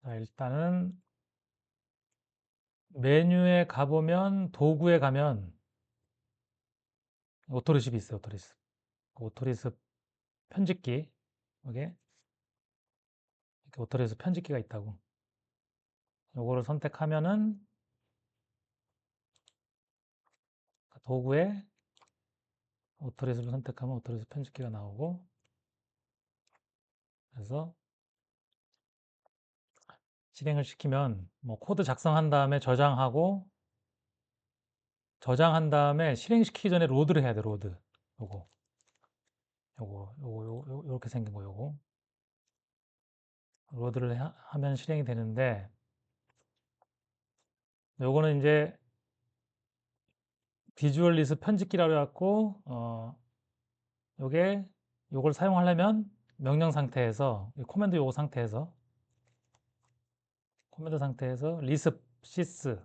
자, 일단은 메뉴에 가보면 도구에 가면 오토리습이 있어요. 오토리습. 오토리습 편집기. 이게 이렇게 오토리습 편집기가 있다고. 요거를 선택하면은 도구에 오토리습을 선택하면 오토리습 편집기가 나오고, 그래서 실행을 시키면 뭐 코드 작성한 다음에 저장한 다음에 실행시키기 전에 로드를 해야 돼. 로드. 요거 요렇게 생긴 거. 요거 로드를 하면 실행이 되는데, 요거는 이제 비주얼 리스 편집기라고 해갖고 요게 요걸 사용하려면 명령 상태에서 코맨드 상태에서 리습 시스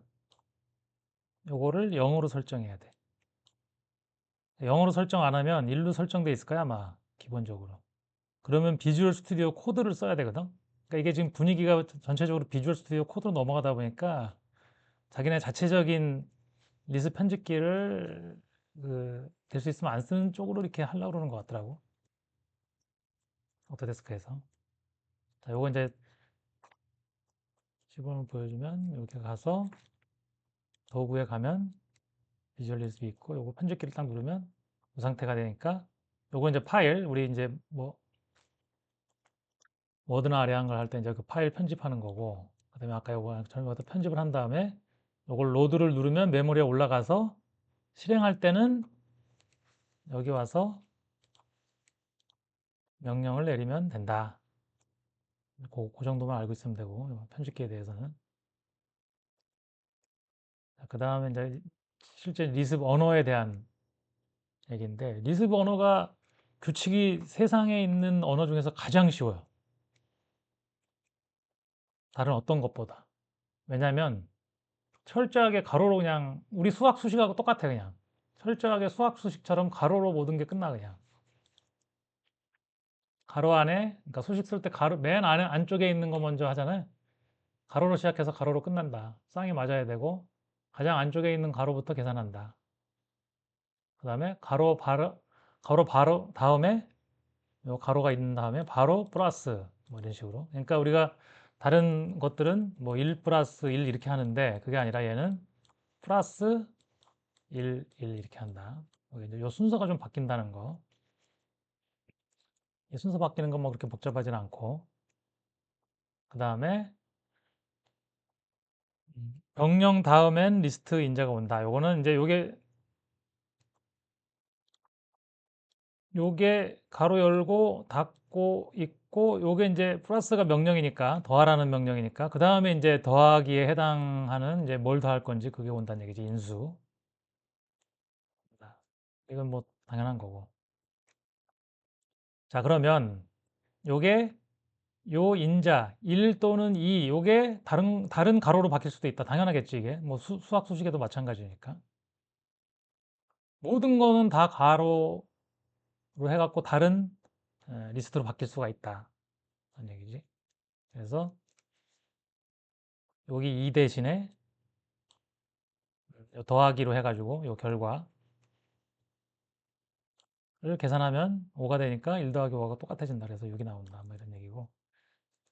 요거를 0으로 설정해야 돼. 0으로 설정 안 하면 1로 설정돼 있을 거야 아마 기본적으로. 그러면 비주얼 스튜디오 코드를 써야 되거든. 그러니까 이게 지금 분위기가 전체적으로 비주얼 스튜디오 코드로 넘어가다 보니까 자기네 자체적인 리스 편집기를 될 수 있으면 안 쓰는 쪽으로 이렇게 하려고 그러는 것 같더라고. 오토데스크에서. 자, 요거 이제 시범을 보여주면 이렇게 가서 도구에 가면 비주얼 리스트 있고 요거 편집기를 딱 누르면 이 상태가 되니까 요거 이제 파일 우리 이제 뭐 워드나 아리랑을 할 때 이제 그 파일 편집하는 거고, 그다음에 아까 요거 전부터 편집을 한 다음에 요걸 로드를 누르면 메모리에 올라가서 실행할 때는 여기 와서 명령을 내리면 된다. 그 정도만 알고 있으면 되고 편집기에 대해서는. 그 다음에 이제 실제 리습 언어에 대한 얘기인데, 리습 언어가 규칙이 세상에 있는 언어 중에서 가장 쉬워요. 다른 어떤 것보다. 왜냐면 철저하게 가로로 그냥 우리 수학 수식하고 똑같아. 그냥 철저하게 수학 수식처럼 가로로 모든 게 끝나. 그냥 가로 안에, 그러니까 수식 쓸 때 가로 맨 안에 안쪽에 있는 거 먼저 하잖아요. 가로로 시작해서 가로로 끝난다. 쌍이 맞아야 되고 가장 안쪽에 있는 가로부터 계산한다. 그 다음에 가로 바로 다음에 요 가로가 있는 다음에 바로 플러스 뭐 이런 식으로. 그러니까 우리가 다른 것들은 뭐 1 플러스 1 이렇게 하는데 그게 아니라 얘는 플러스 1, 1 이렇게 한다. 이제 요 순서가 좀 바뀐다는 거. 이 순서 바뀌는 건 뭐 그렇게 복잡하지는 않고. 그 다음에 명령 다음엔 리스트 인자가 온다. 요거는 이제 요게 가로 열고 닫고 있고 요게 이제 플러스가 명령이니까 더하라는 명령이니까 그 다음에 이제 더하기에 해당하는 이제 뭘 더할 건지 그게 온다는 얘기지. 인수. 이건 뭐 당연한 거고. 자, 그러면 요게 요 인자 1 또는 2 요게 다른 가로로 바뀔 수도 있다. 당연하겠지. 이게 뭐 수학 수식에도 마찬가지니까. 모든 거는 다 가로로 해갖고 다른 리스트로 바뀔 수가 있다. 는 얘기지. 그래서 여기 2 대신에 더하기로 해가지고 요 결과를 계산하면 5가 되니까 1 더하기 5가 똑같아진다. 그래서 6이 나온다. 뭐 이런 얘기고.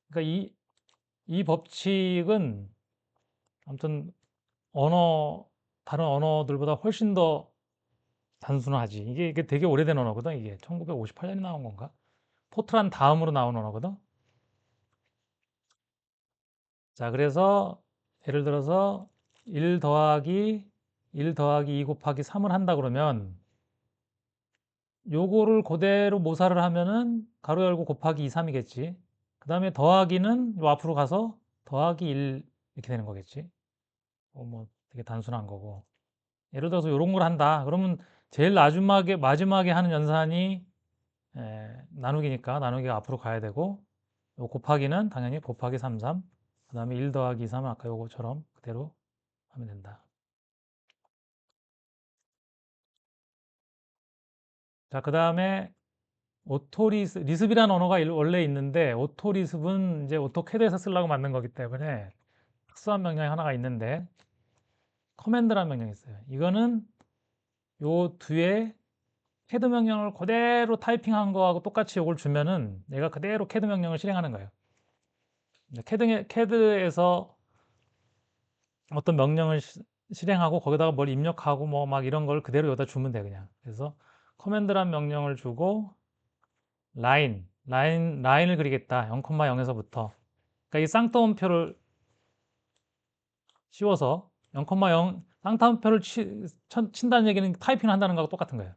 그러니까 이 법칙은 아무튼 언어, 다른 언어들보다 훨씬 더 단순하지. 이게 되게 오래된 언어거든. 이게 1958년에 나온 건가? 포트란 다음으로 나온 언어거든. 자, 그래서 예를 들어서 1 더하기 2 곱하기 3을 한다 그러면 요거를 그대로 모사를 하면은 가로 열고 곱하기 2, 3이겠지. 그 다음에 더하기는 요 앞으로 가서 더하기 1 이렇게 되는 거겠지. 뭐 되게 단순한 거고. 예를 들어서 요런 걸 한다. 그러면 제일 마지막에 하는 연산이 나누기니까 나누기가 앞으로 가야 되고, 요 곱하기는 당연히 곱하기 3, 3. 그 다음에 1 더하기 2, 3은 아까 요거처럼 그대로 하면 된다. 자, 그 다음에 리습이라는 언어가 원래 있는데 오토리습은 이제 오토캐드에서 쓰려고 만든 거기 때문에 특수한 명령이 하나가 있는데 커맨드라는 명령이 있어요. 이거는 요 뒤에 캐드 명령을 그대로 타이핑한 거하고 똑같이 이걸 주면은 얘가 그대로 캐드 명령을 실행하는 거예요. 캐드에서 어떤 명령을 실행하고 거기다가 뭘 입력하고 뭐 막 이런 걸 그대로 여기다 주면 돼 그냥. 그래서 커맨드란 명령을 주고 라인을 그리겠다. 0,0에서부터. 그러니까 이 쌍따옴표를 씌워서 0,0 쌍따옴표를 친다는 얘기는 타이핑을 한다는 거하고 똑같은 거예요.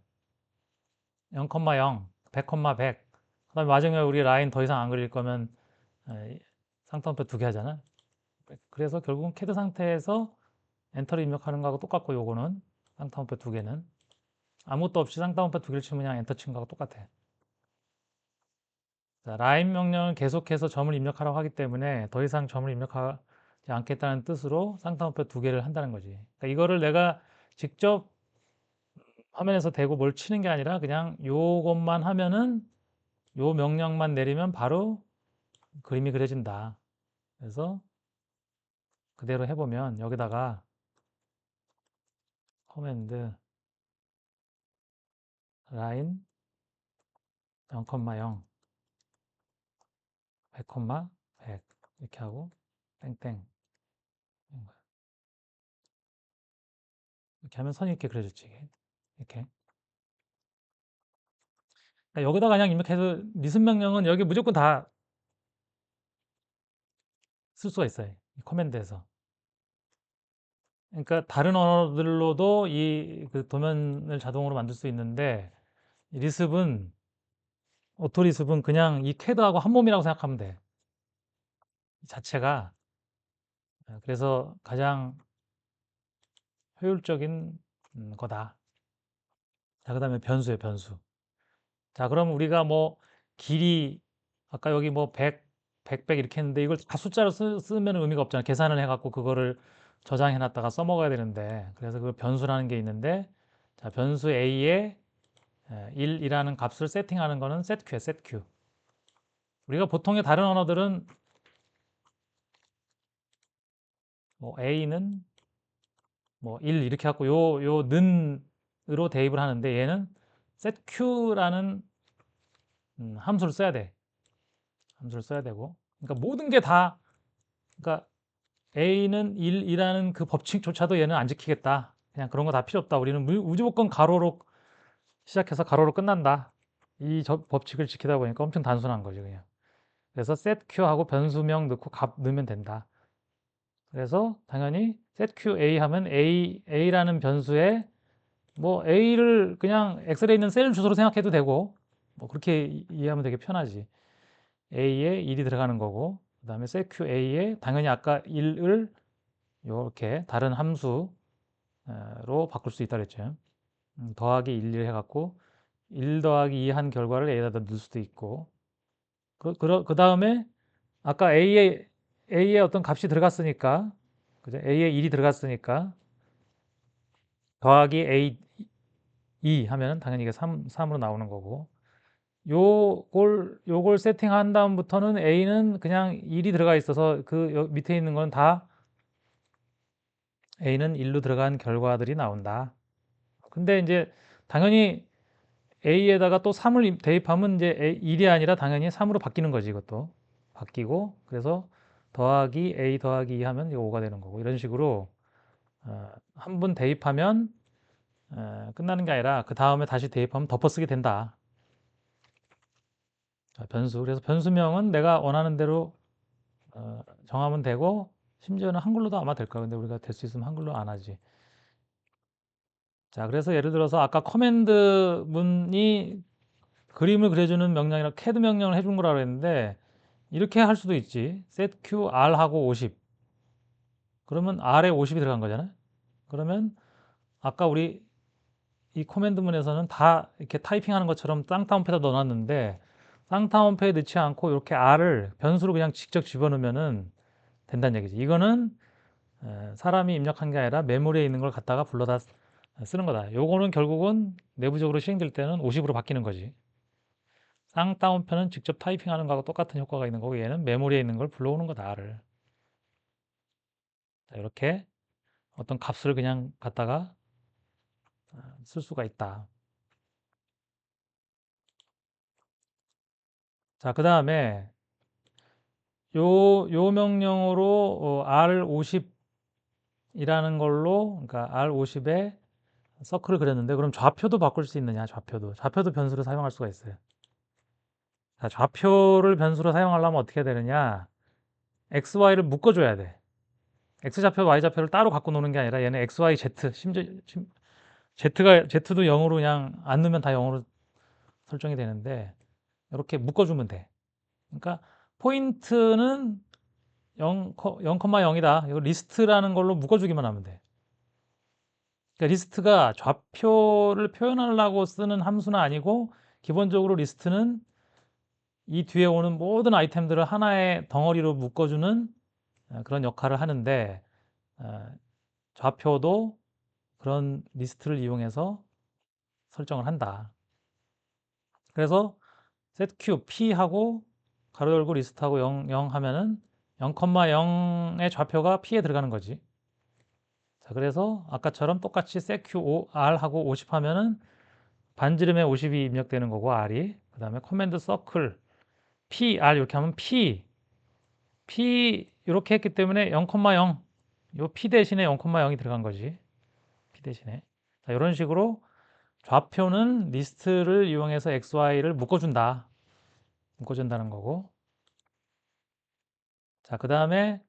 0,0, 100, 100. 그다음에 나중에 우리 라인 더 이상 안 그릴 거면 쌍따옴표 2개 하잖아. 그래서 결국은 캐드 상태에서 엔터를 입력하는 거하고 똑같고 요거는 쌍따옴표 2개는 아무것도 없이 쌍따옴표 2개를 치면 그냥 엔터 친 거하고 똑같아. 자, 라인 명령은 계속해서 점을 입력하라고 하기 때문에 더 이상 점을 입력하지 않겠다는 뜻으로 쌍따옴표 2개를 한다는 거지. 그러니까 이거를 내가 직접 화면에서 대고 뭘 치는 게 아니라 그냥 요것만 하면은 요 명령만 내리면 바로 그림이 그려진다. 그래서 그대로 해보면 여기다가 커맨드 라인 0,0 100, 100 이렇게 하고 땡땡 이렇게 하면 선이 이렇게 그려졌지. 이렇게 그러니까 여기다 그냥 입력해서 리슨 명령은 여기 무조건 다 쓸 수가 있어요. 커맨드에서. 그러니까 다른 언어들로도 이 그 도면을 자동으로 만들 수 있는데 리습은 오토 리습은 그냥 이 캐드하고 한 몸이라고 생각하면 돼. 이 자체가 그래서 가장 효율적인 거다. 자, 그다음에 변수예요, 변수. 자, 그럼 우리가 뭐 길이 아까 여기 뭐 100, 100 이렇게 했는데 이걸 다 숫자로 쓰면 의미가 없잖아. 계산을 해갖고 그거를 저장해 놨다가 써먹어야 되는데 그래서 그 변수라는 게 있는데 자, 변수 a에 1이라는 값을 세팅하는 거는 setQ에 setQ. 우리가 보통의 다른 언어들은 뭐 a는 뭐 1 이렇게 갖고 요 는으로 대입을 하는데 얘는 setQ라는 함수를 써야 돼. 함수를 써야 되고. 그러니까 모든 게 다 그러니까 A는 1이라는 그 법칙조차도 얘는 안 지키겠다. 그냥 그런 거 다 필요 없다. 우리는 무조건 가로로 시작해서 가로로 끝난다. 이 법칙을 지키다 보니까 엄청 단순한 거죠, 그냥. 그래서 setQ하고 변수명 넣고 값 넣으면 된다. 그래서 당연히 setQA 하면 A라는 변수에 뭐 A를 그냥 엑셀에 있는 셀 주소로 생각해도 되고 뭐 그렇게 이해하면 되게 편하지. A에 1이 들어가는 거고 그다음에 setQA에 당연히 아까 1을 이렇게 다른 함수로 바꿀 수 있다 그랬죠. 더하기 1, 해갖고 1 더하기 2 한 결과를 A에다 넣을 수도 있고 그 다음에 아까 A에 어떤 값이 들어갔으니까 그죠? A에 1이 들어갔으니까 더하기 A 2 하면 당연히 이게 3으로 나오는 거고 요걸 세팅한 다음부터는 A는 그냥 1이 들어가 있어서 그 밑에 있는 건 다 A는 1로 들어간 결과들이 나온다. 근데 이제 당연히 A에다가 또 3을 대입하면 이제 1이 아니라 당연히 3으로 바뀌는 거지, 이것도. 바뀌고, 그래서 더하기 A 더하기 2 하면 이거 5가 되는 거고, 이런 식으로 한 번 대입하면 끝나는 게 아니라 그 다음에 다시 대입하면 덮어쓰게 된다. 자, 변수. 그래서 변수명은 내가 원하는 대로 정하면 되고, 심지어는 한글로도 아마 될 거야. 근데 우리가 될 수 있으면 한글로 안 하지. 자, 그래서 예를 들어서 아까 커맨드 문이 그림을 그려주는 명령이라 캐드 명령을 해준 거라 그랬는데 이렇게 할 수도 있지. set q r 하고 50. 그러면 r에 50이 들어간 거잖아요. 그러면 아까 우리 이 코맨드문에서는 다 이렇게 타이핑하는 것처럼 쌍따옴표에다 넣어놨는데 쌍따옴표에 넣지 않고 이렇게 r을 변수로 그냥 직접 집어넣으면 된다는 얘기지. 이거는 사람이 입력한 게 아니라 메모리에 있는 걸 갖다가 불러다 쓰는 거다. 요거는 결국은 내부적으로 실행될 때는 50으로 바뀌는 거지. 쌍따옴표는 직접 타이핑하는 거하고 똑같은 효과가 있는 거고 얘는 메모리에 있는 걸 불러오는 거다를. 자, 이렇게 어떤 값을 그냥 갖다가 쓸 수가 있다. 자, 그 다음에 요 명령어로 R50이라는 걸로, 그러니까 R50에 서클을 그렸는데, 그럼 좌표도 바꿀 수 있느냐? 좌표도 변수로 사용할 수가 있어요. 자, 좌표를 변수로 사용하려면 어떻게 해야 되느냐? X, Y를 묶어줘야 돼. X좌표, Y좌표를 따로 갖고 노는 게 아니라 얘는 X, Y, Z, 심지어 Z도 0으로 그냥 안 넣으면 다 0으로 설정이 되는데 이렇게 묶어주면 돼. 그러니까 포인트는 0,0이다. 이거 리스트라는 걸로 묶어주기만 하면 돼. 그러니까 리스트가 좌표를 표현하려고 쓰는 함수는 아니고 기본적으로 리스트는 이 뒤에 오는 모든 아이템들을 하나의 덩어리로 묶어주는 그런 역할을 하는데 어, 좌표도 그런 리스트를 이용해서 설정을 한다. 그래서 setQ P하고 가로 열고 리스트하고 0 하면은 0,0의 좌표가 P에 들어가는 거지. 자, 그래서 아까처럼 똑같이 setQ R하고 50 하면은 반지름에 50이 입력되는 거고 R이. 그 다음에 커맨드 서클 PR 이렇게 하면 P 이렇게 했기 때문에 0,0 요 P 대신에 0,0이 들어간 거지. P 대신에. 자, 이런 식으로 좌표는 리스트를 이용해서 XY를 묶어준다는 거고. 자, 그 다음에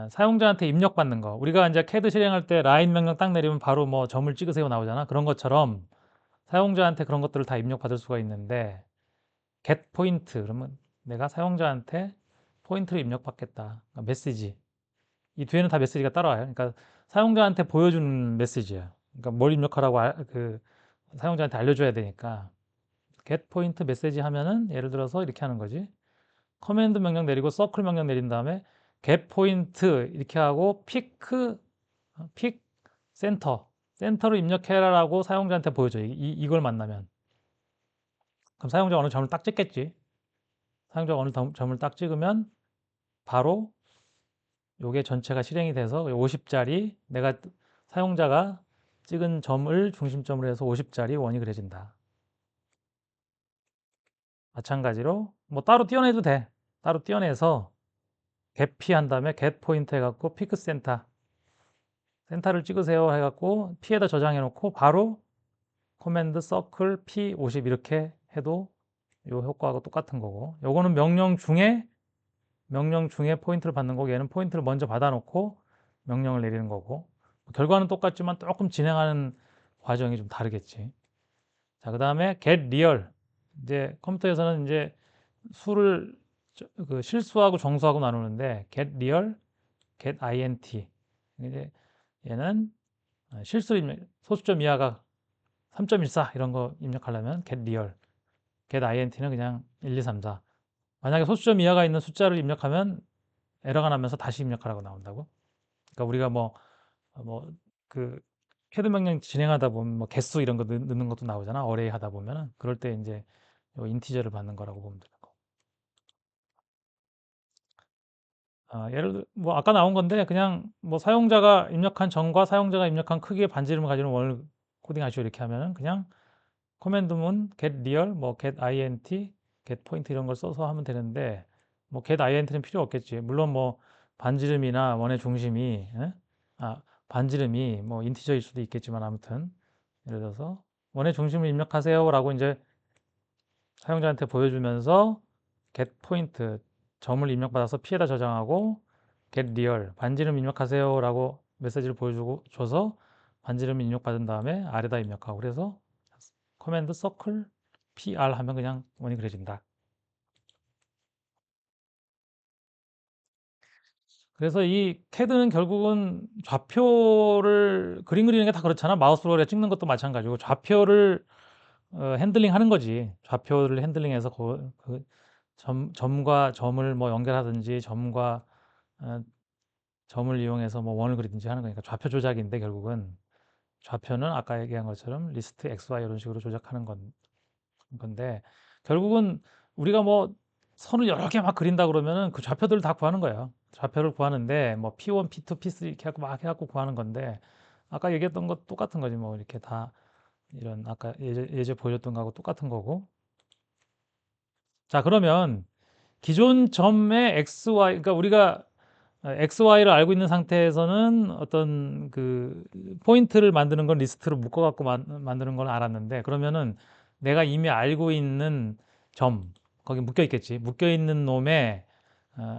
사용자한테 입력받는 거. 우리가 이제 CAD 실행할 때 라인 명령 딱 내리면 바로 뭐 점을 찍으세요 나오잖아. 그런 것처럼 사용자한테 그런 것들을 다 입력받을 수가 있는데 get 포인트 그러면 내가 사용자한테 포인트를 입력받겠다. 그러니까 메시지. 이 뒤에는 다 메시지가 따라와요. 그러니까 사용자한테 보여주는 메시지야. 그러니까 뭘 입력하라고 그 사용자한테 알려줘야 되니까 get 포인트 메시지 하면은 예를 들어서 이렇게 하는 거지. 커맨드 명령 내리고 서클 명령 내린 다음에 get 포인트 이렇게 하고 픽 센터를 입력해라라고 사용자한테 보여줘. 이걸 만나면 그럼 사용자가 어느 점을 딱 찍겠지. 사용자가 어느 점을 딱 찍으면 바로 요게 전체가 실행이 돼서 50짜리 내가 사용자가 찍은 점을 중심점으로 해서 50짜리 원이 그려진다. 마찬가지로 뭐 따로 띄어내도 돼. 따로 띄어내서 get 한 다음에 get 포인트 해갖고 피크 센터를 찍으세요 해갖고 P에다 저장해 놓고 바로 커맨드 서클 P50 이렇게 해도 요 효과하고 똑같은 거고 요거는 명령 중에 포인트를 받는 거고 얘는 포인트를 먼저 받아 놓고 명령을 내리는 거고 결과는 똑같지만 조금 진행하는 과정이 좀 다르겠지. 자, 그 다음에 get real. 이제 컴퓨터에서는 이제 수를 그 실수하고 정수하고 나누는데 get real, get int. 이제 얘는 실수 소수점 이하가 3.14 이런 거 입력하려면 get real, get int는 그냥 1, 2, 3, 4. 만약에 소수점 이하가 있는 숫자를 입력하면 에러가 나면서 다시 입력하라고 나온다고. 그러니까 우리가 그 캐드 명령 진행하다 보면 뭐 개수 이런 거 넣는 것도 나오잖아. 어레이 하다 보면은 그럴 때 이제 요 인티저를 받는 거라고 보면 되는 거. 예를 들어 뭐 아까 나온 건데 그냥 뭐 사용자가 입력한 점과 사용자가 입력한 크기의 반지름을 가지는 원을 코딩하시오 이렇게 하면은 그냥 커맨드문 get real, 뭐 get int, get point 이런 걸 써서 하면 되는데 뭐 get int는 필요 없겠지. 물론 뭐 반지름이나 원의 중심이 반지름이 뭐 인티저일 수도 있겠지만 아무튼 예를 들어서 원의 중심을 입력하세요라고 이제 사용자한테 보여주면서 get point 점을 입력받아서 P에다 저장하고 get real 반지름 입력하세요라고 메시지를 보여주고 줘서 반지름 입력받은 다음에 아래다 입력하고 그래서 커맨드 서클 PR 하면 그냥 원이 그려진다. 그래서 이 CAD는 결국은 좌표를 그림 그리는 게 다 그렇잖아. 마우스로 찍는 것도 마찬가지고 좌표를 핸들링 하는 거지. 좌표를 핸들링해서 점과 점을 뭐 연결하든지 점과 어, 점을 이용해서 뭐 원을 그리든지 하는 거니까 좌표 조작인데 결국은 좌표는 아까 얘기한 것처럼 리스트 XY 이런 식으로 조작하는 건데 결국은 우리가 뭐 선을 여러 개 막 그린다 그러면은 그 좌표들을 다 구하는 거예요. 좌표를 구하는데 뭐 P1, P2, P3 이렇게 하고 막 해갖고 구하는 건데 아까 얘기했던 것 똑같은 거지 뭐 이렇게 다 이런 아까 예제 보여줬던 거하고 똑같은 거고. 자, 그러면 기존 점의 XY, 그러니까 우리가 XY를 알고 있는 상태에서는 어떤 그 포인트를 만드는 건 리스트로 묶어갖고 만드는 걸 알았는데, 그러면은 내가 이미 알고 있는 점, 거기 묶여 있겠지. 묶여 있는 놈에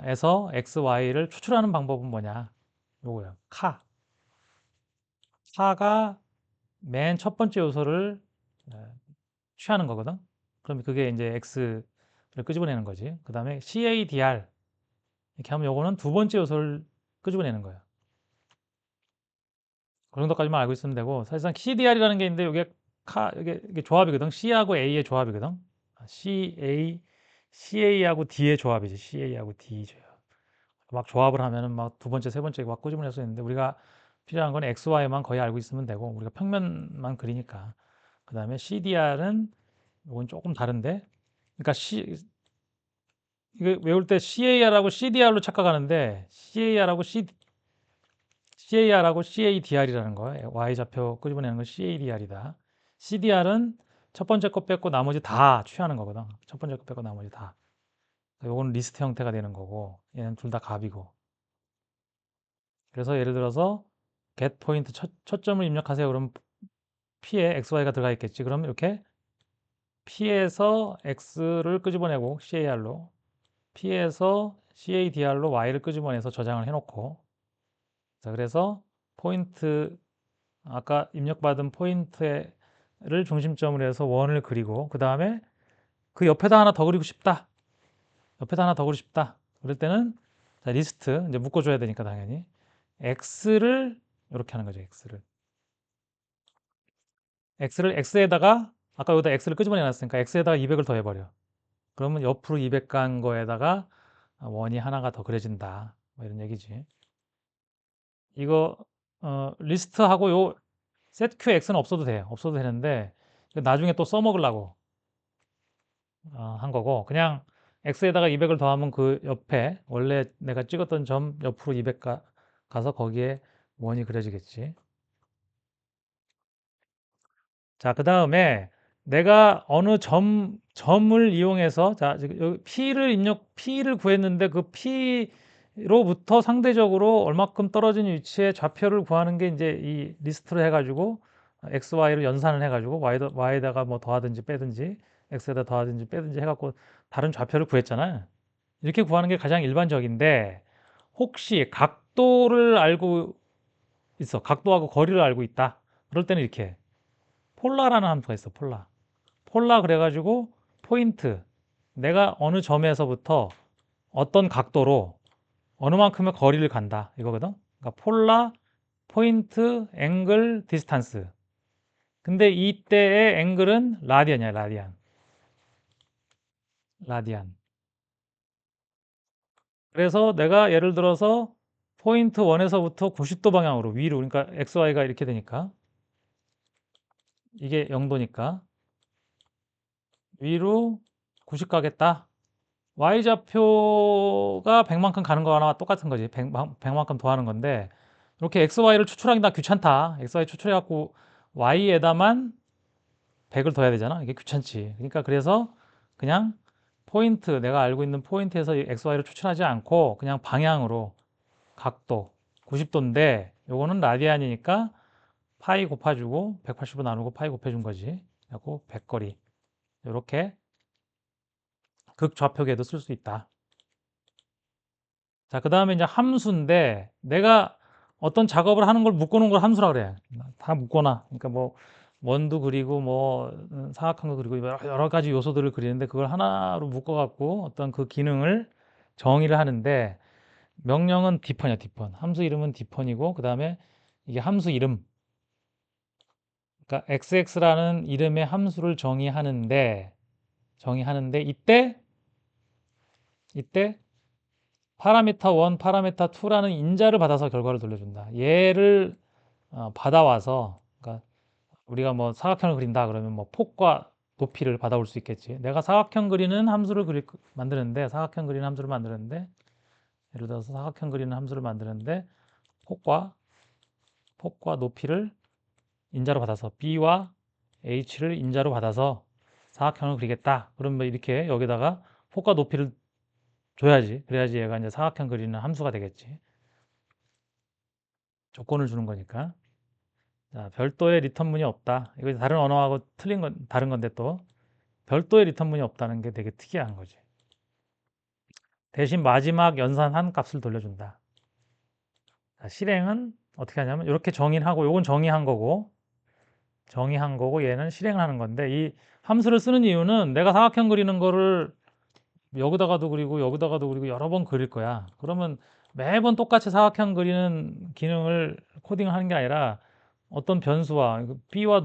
에서 XY를 추출하는 방법은 뭐냐? 요거요. 카가 맨 첫 번째 요소를 어, 취하는 거거든. 그럼 그게 이제 X를 끄집어내는 거지. 그 다음에 CADR 이렇게 하면 요거는 두 번째 요소를 끄집어내는 거예요. 그 정도까지만 알고 있으면 되고, 사실상 CDR이라는 게 있는데 이게 조합이거든. C하고 A의 조합이거든. CA하고 D의 조합이지. CA하고 D 조합. 막 조합을 하면은 막 두 번째, 세 번째 막 끄집어낼 수 있는데, 우리가 필요한 건 XY만 거의 알고 있으면 되고, 우리가 평면만 그리니까. 그 다음에 CDR은 이건 조금 다른데, 그러니까 이거 외울 때 CAR하고 CDR로 착각하는데, CAR하고 CADR이라는 거예요. Y좌표 끄집어내는 건 CADR이다. CDR은 첫 번째 거 뺐고 나머지 다 취하는 거거든. 첫 번째 거 뺐고 나머지 다. 요거는 리스트 형태가 되는 거고, 얘는 둘 다 값이고. 그래서 예를 들어서 get 포인트 첫 점을 입력하세요. 그러면 P에 XY가 들어가 있겠지. 그럼 이렇게 P에서 X를 끄집어내고 CAR로, P에서 CADR로 Y를 끄집어내서 저장을 해놓고, 자, 그래서 포인트 아까 입력받은 포인트를 중심점으로 해서 원을 그리고 그 다음에 그 옆에다 하나 더 그리고 싶다. 옆에다 하나 더 그리고 싶다. 그럴 때는 자, 리스트 이제 묶어줘야 되니까 당연히 x를 이렇게 하는 거죠. x를 x에다가 아까 여기다 x를 끄집어내 놨으니까 x에다가 200을 더해버려. 그러면 옆으로 200 간 거에다가 원이 하나가 더 그려진다. 뭐 이런 얘기지. 이거 리스트하고 요 setQx는 없어도 돼요. 없어도 되는데 나중에 또 써먹으려고 한 거고, 그냥 x에다가 200을 더하면 그 옆에 원래 내가 찍었던 점 옆으로 200 가서 거기에 원이 그려지겠지. 자, 그 다음에 내가 어느 점을 이용해서 자, 지금 여기 P를 구했는데 그 P로부터 상대적으로 얼마큼 떨어진 위치에 좌표를 구하는 게 이제 이 리스트로 해가지고 X, Y를 연산을 해가지고 Y에다가 뭐 더하든지 빼든지 X에다 더하든지 빼든지 해갖고 다른 좌표를 구했잖아요. 이렇게 구하는 게 가장 일반적인데, 혹시 각도를 알고 있어. 각도하고 거리를 알고 있다. 그럴 때는 이렇게 폴라라는 함수가 있어. 폴라 그래가지고 포인트, 내가 어느 점에서부터 어떤 각도로 어느 만큼의 거리를 간다 이거거든. 그러니까 폴라 포인트 앵글 디스탄스. 근데 이때의 앵글은 라디안이야. 라디안. 그래서 내가 예를 들어서 포인트 1에서부터 90도 방향으로 위로, 그러니까 XY가 이렇게 되니까 이게 0도니까 위로 90 가겠다. Y좌표가 100만큼 가는 거나 똑같은 거지. 100만큼 더하는 건데, 이렇게 XY를 추출하기 나 귀찮다. XY 추출해갖고 Y에다만 100을 더해야 되잖아. 이게 귀찮지. 그러니까 그래서 그냥 포인트, 내가 알고 있는 포인트에서 XY를 추출하지 않고 그냥 방향으로 각도 90도인데, 요거는 라디안이니까 파이 곱해주고 180로 나누고 파이 곱해준 거지. 그래갖고 100거리. 이렇게 극좌표계도 쓸 수 있다. 자, 그 다음에 이제 함수인데, 내가 어떤 작업을 하는 걸 묶어놓은 걸 함수라 그래. 다 묶어놔. 그러니까 뭐 원도 그리고 뭐 사각형도 그리고 여러 가지 요소들을 그리는데, 그걸 하나로 묶어갖고 어떤 그 기능을 정의를 하는데, 명령은 디펀이야. 디펀. 함수 이름은 디펀이고, 그 다음에 이게 함수 이름, 그러니까 xx라는 이름의 함수를 정의하는데 이때 파라미터 1, 파라미터 2라는 인자를 받아서 결과를 돌려준다. 얘를 받아와서, 그러니까 우리가 뭐 사각형을 그린다 그러면 뭐 폭과 높이를 받아올 수 있겠지. 내가 사각형 그리는 함수를 만드는데, 사각형 그리는 함수를 만드는데, 예를 들어서 사각형 그리는 함수를 만드는데, 폭과 높이를 인자로 받아서 B와 H를 인자로 받아서 사각형을 그리겠다. 그러면 이렇게 여기다가 폭과 높이를 줘야지. 그래야지 얘가 이제 사각형 그리는 함수가 되겠지. 조건을 주는 거니까. 자, 별도의 리턴문이 없다. 이거 다른 언어하고 틀린 건 다른 건데 또 별도의 리턴문이 없다는 게 되게 특이한 거지. 대신 마지막 연산 한 값을 돌려준다. 자, 실행은 어떻게 하냐면 이렇게 정의하고 요건 정의한 거고 얘는 실행을 하는 건데 이 함수를 쓰는 이유는 내가 사각형 그리는 거를 여기다가도 그리고 여기다가도 그리고 여러 번 그릴 거야. 그러면 매번 똑같이 사각형 그리는 기능을 코딩하는 게 아니라 어떤 변수와 B와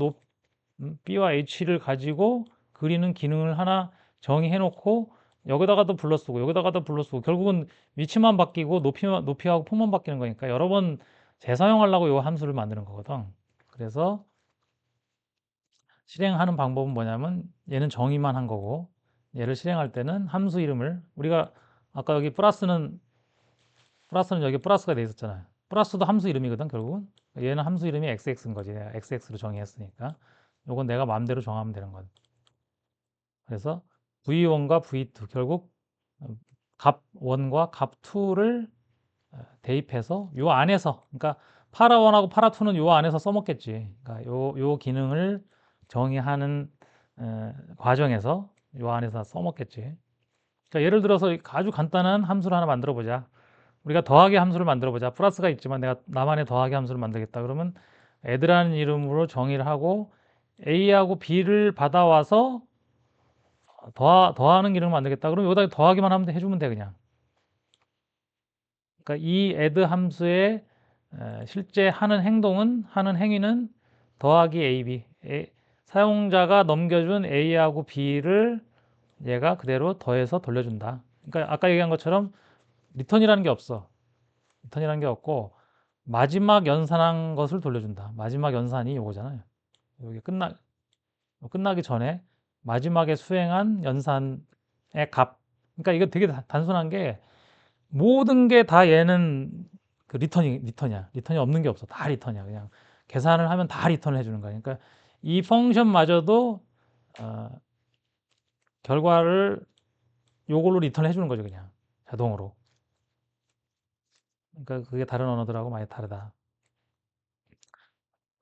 H를 가지고 그리는 기능을 하나 정의해 놓고 여기다가도 불러쓰고 여기다가도 불러쓰고 결국은 위치만 바뀌고 높이하고 폭만 바뀌는 거니까 여러 번 재사용하려고 이 함수를 만드는 거거든. 그래서 실행하는 방법은 뭐냐면 얘는 정의만 한 거고 얘를 실행할 때는 함수 이름을 우리가 아까 여기 플러스는 여기 플러스가 돼 있었잖아요. 플러스도 함수 이름이거든 결국은. 얘는 함수 이름이 xx인 거지. 내가 xx로 정의했으니까. 요건 내가 마음대로 정하면 되는 거야. 그래서 v1과 v2 결국 값 1과 값 2를 대입해서 요 안에서 그러니까 파라1하고 파라2는 요 안에서 써먹겠지. 그러니까 요 기능을 정의하는 과정에서 요 안에서 써먹겠지. 자, 예를 들어서 아주 간단한 함수를 하나 만들어 보자. 우리가 더하기 함수를 만들어 보자. 플러스가 있지만 내가 나만의 더하기 함수를 만들겠다. 그러면 애드라는 이름으로 정의를 하고 A하고 B를 받아와서 더하는 기능을 만들겠다. 그럼 여기다 더하기만 하면 해주면 돼 그냥. 그러니까 이 add 함수의 실제 하는 행위는 더하기 AB. 사용자가 넘겨준 A하고 B를 얘가 그대로 더해서 돌려준다. 그러니까 아까 얘기한 것처럼 리턴이라는 게 없어. 리턴이라는 게 없고 마지막 연산한 것을 돌려준다. 마지막 연산이 요거잖아요. 여기 끝나기 전에 마지막에 수행한 연산의 값. 그러니까 이거 되게 단순한 게 모든 게 다 얘는 그 리턴이야. 리턴이 없는 게 없어. 다 리턴이야. 그냥 계산을 하면 다 리턴을 해주는 거야. 그러니까 이 펑션마저도 어, 결과를 요걸로 리턴을 해주는 거죠. 그냥 자동으로. 그러니까 그게 다른 언어들하고 많이 다르다.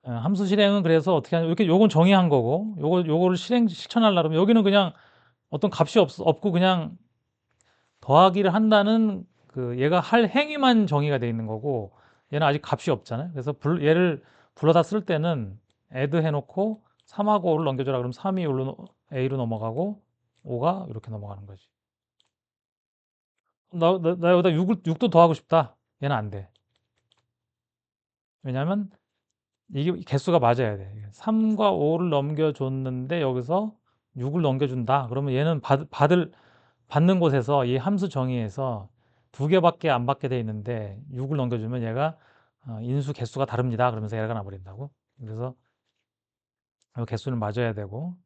함수 실행은 그래서 어떻게 하냐 이렇게 요건 정의한 거고 요거를 실천하려면 여기는 그냥 어떤 값이 없고 그냥 더하기를 한다는 그 얘가 할 행위만 정의가 돼 있는 거고 얘는 아직 값이 없잖아요. 그래서 얘를 불러다 쓸 때는 add 해놓고 3하고 5를 넘겨줘라 그러면 3이 A로 넘어가고 5가 이렇게 넘어가는 거지. 나 여기다 6도 더하고 싶다. 얘는 안 돼. 왜냐면 이게 개수가 맞아야 돼. 3과 5를 넘겨줬는데 여기서 6을 넘겨준다. 그러면 얘는 받는 곳에서 이 함수 정의에서 두 개밖에 안 받게 돼 있는데 6을 넘겨주면 얘가 인수 개수가 다릅니다. 그러면서 에러가 나버린다고. 그래서 이 개수는 맞아야 되고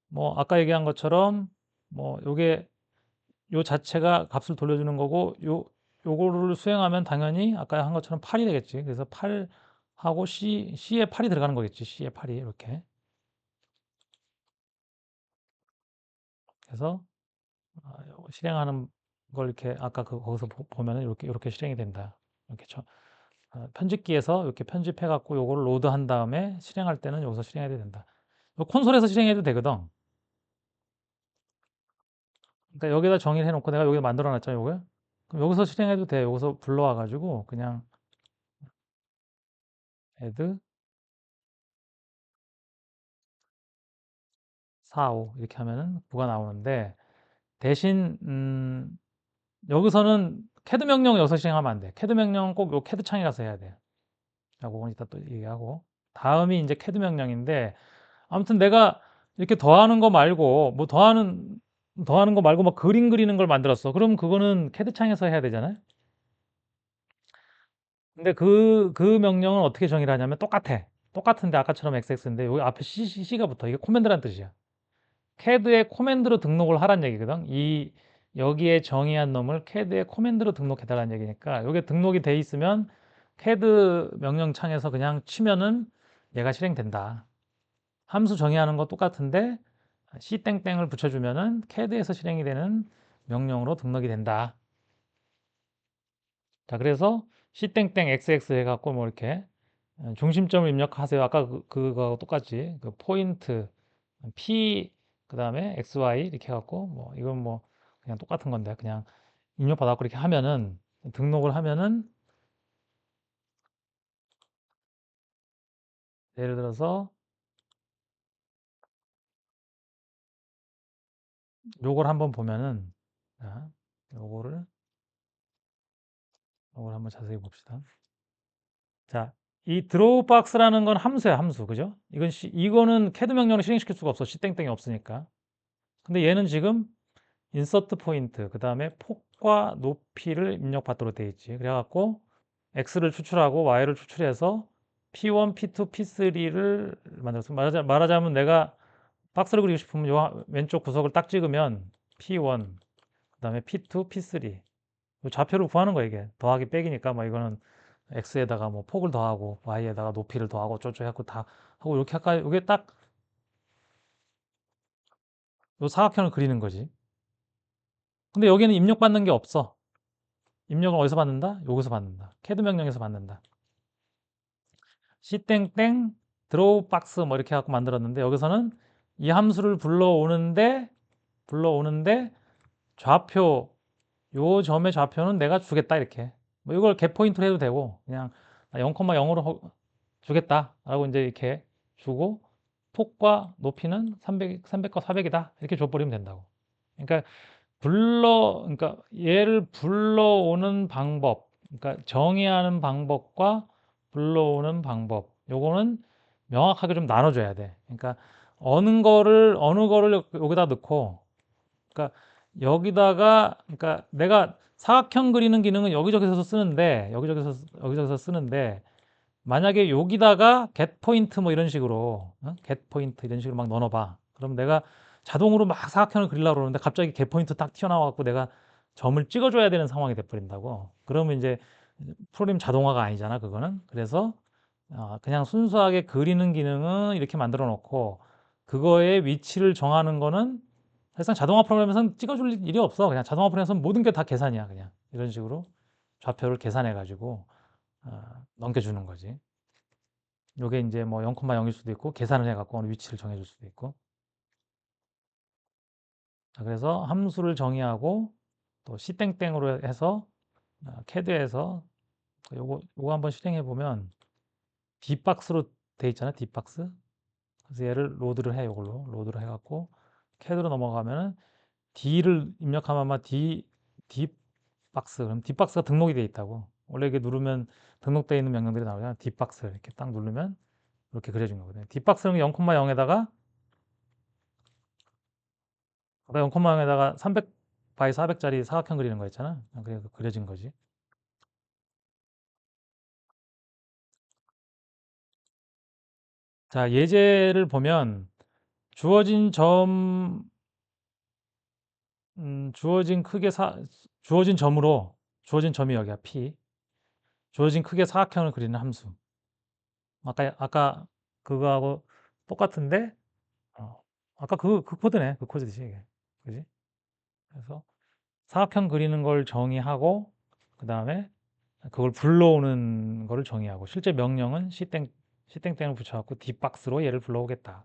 뭐 아까 얘기한 것처럼 뭐 요게 요 자체가 값을 돌려주는 거고 요거를 수행하면 당연히 아까 한 것처럼 8이 되겠지. 그래서 8하고 C에 8이 들어가는 거겠지. C에 8이 이렇게. 그래서 실행하는 걸 이렇게 아까 거기서 보면은 이렇게 실행이 된다. 이렇게 편집기에서 이렇게 편집해 갖고 요거를 로드한 다음에 실행할 때는 여기서 실행해도 된다. 콘솔에서 실행해도 되거든. 그러니까 여기다 정의를 해놓고 내가 여기다 만들어 놨잖아, 요거. 그럼 여기서 실행해도 돼. 여기서 불러와 가지고 그냥 add 4, 5 이렇게 하면은 9가 나오는데 대신 여기서는 CAD 명령 여기서 실행하면 안 돼. CAD 명령은 꼭 요 CAD 창에 가서 해야 돼. 자, 그건 이따 또 얘기하고. 다음이 이제 CAD 명령인데 아무튼 내가 이렇게 더하는 거 말고 뭐 더하는 거 말고 막 그림 그리는 걸 만들었어. 그럼 그거는 캐드 창에서 해야 되잖아요. 근데 그 명령은 어떻게 정의를 하냐면 똑같아. 똑같은데 아까처럼 XX인데 여기 앞에 CC가 붙어. 이게 코맨드란 뜻이야. CAD에 코맨드로 등록을 하란 얘기거든. 여기에 정의한 놈을 CAD에 코맨드로 등록해달라는 얘기니까 여기에 등록이 돼 있으면 CAD 명령창에서 그냥 치면은 얘가 실행된다. 함수 정의하는 거 똑같은데 C 땡땡을 붙여주면은 CAD에서 실행이 되는 명령으로 등록이 된다. 자, 그래서 C 땡땡 XX 해갖고 뭐 이렇게 중심점을 입력하세요. 아까 그거하고 똑같지. 그 포인트 P 그다음에 XY 이렇게 해갖고 뭐 이건 뭐 그냥 똑같은 건데 그냥 입력받아갖고 이렇게 하면은 등록을 하면은 예를 들어서 요걸 한번 보면은 자, 요걸 한번 자세히 봅시다. 자, 이 드로우 박스라는 건 함수야, 함수. 그죠? 이거는 캐드 명령을 실행시킬 수가 없어. C 땡땡이 없으니까. 근데 얘는 지금 인서트 포인트, 그 다음에 폭과 높이를 입력받도록 되어 있지. 그래갖고 X를 추출하고 Y를 추출해서 P1, P2, P3를 만들었어. 말하자면 내가 박스를 그리고 싶으면 요 왼쪽 구석을 딱 찍으면 P1, 그 다음에 P2, P3. 좌표를 구하는 거야, 이게. 더하기 빼기니까, 뭐 이거는 X에다가 뭐 폭을 더하고 Y에다가 높이를 더하고 어쩌고 해갖고 다 하고 이렇게 할까? 이게 딱 요 사각형을 그리는 거지. 근데 여기는 입력받는 게 없어. 입력을 어디서 받는다? 여기서 받는다. 캐드 명령에서 받는다. C 땡땡 드로우 박스 뭐 이렇게 해갖고 만들었는데 여기서는 이 함수를 불러오는데 좌표 요 점의 좌표는 내가 주겠다 이렇게. 뭐 이걸 get 포인트로 해도 되고 그냥 0,0으로 주겠다라고 이제 이렇게 주고 폭과 높이는 300과 400이다 이렇게 줘버리면 된다고. 그러니까 그러니까 얘를 불러오는 방법, 그러니까 정의하는 방법과 불러오는 방법, 요거는 명확하게 좀 나눠줘야 돼. 그러니까 어느 거를 여기다 넣고, 그러니까 그러니까 내가 사각형 그리는 기능은 여기저기서 쓰는데, 만약에 여기다가 get 포인트 뭐 이런 식으로 get 포인트 이런 식으로 막 넣어봐. 그럼 내가 자동으로 막 사각형을 그리려고 그러는데 갑자기 get 포인트 딱 튀어나와 갖고 내가 점을 찍어줘야 되는 상황이 돼버린다고. 그러면 이제 프로그램 자동화가 아니잖아, 그거는. 그래서 그냥 순수하게 그리는 기능은 이렇게 만들어 놓고 그거의 위치를 정하는 거는 사실상 자동화 프로그램에서는 찍어줄 일이 없어. 그냥 자동화 프로그램에서는 모든 게 다 계산이야, 그냥 이런 식으로 좌표를 계산해 가지고 넘겨주는 거지. 요게 이제 뭐 0,0일 수도 있고 계산을 해갖고 어느 위치를 정해줄 수도 있고. 자, 그래서 함수를 정의하고 또 C땡땡으로 해서 캐드에서 요거 한번 실행해 보면 D박스로 돼 있잖아, D박스. 그래서 얘를 로드를 해, 요걸로 로드를 해갖고 캐드로 넘어가면은 D를 입력하면 아마 D박스, 그럼 D박스가 등록이 돼 있다고. 원래 이게 누르면 등록되어 있는 명령들이 나오잖아. D박스 이렇게 딱 누르면 이렇게 그려진 거거든요. D박스는 0,0에다가 0,0에다가 300 바이 400짜리 사각형 그리는 거 있잖아. 그래서 그려진 거지. 자, 예제를 보면 주어진 점, 주어진 크게 주어진 점으로 주어진 점이 여기야 P. 주어진 크게 사각형을 그리는 함수. 아까 그거하고 똑같은데, 아까 그 코드네. 그 코드지 이게. 그지? 그래서 사각형 그리는 걸 정의하고 그 다음에 그걸 불러오는 거를 정의하고 실제 명령은 C땡땡을 붙여갖고 D박스로 얘를 불러오겠다.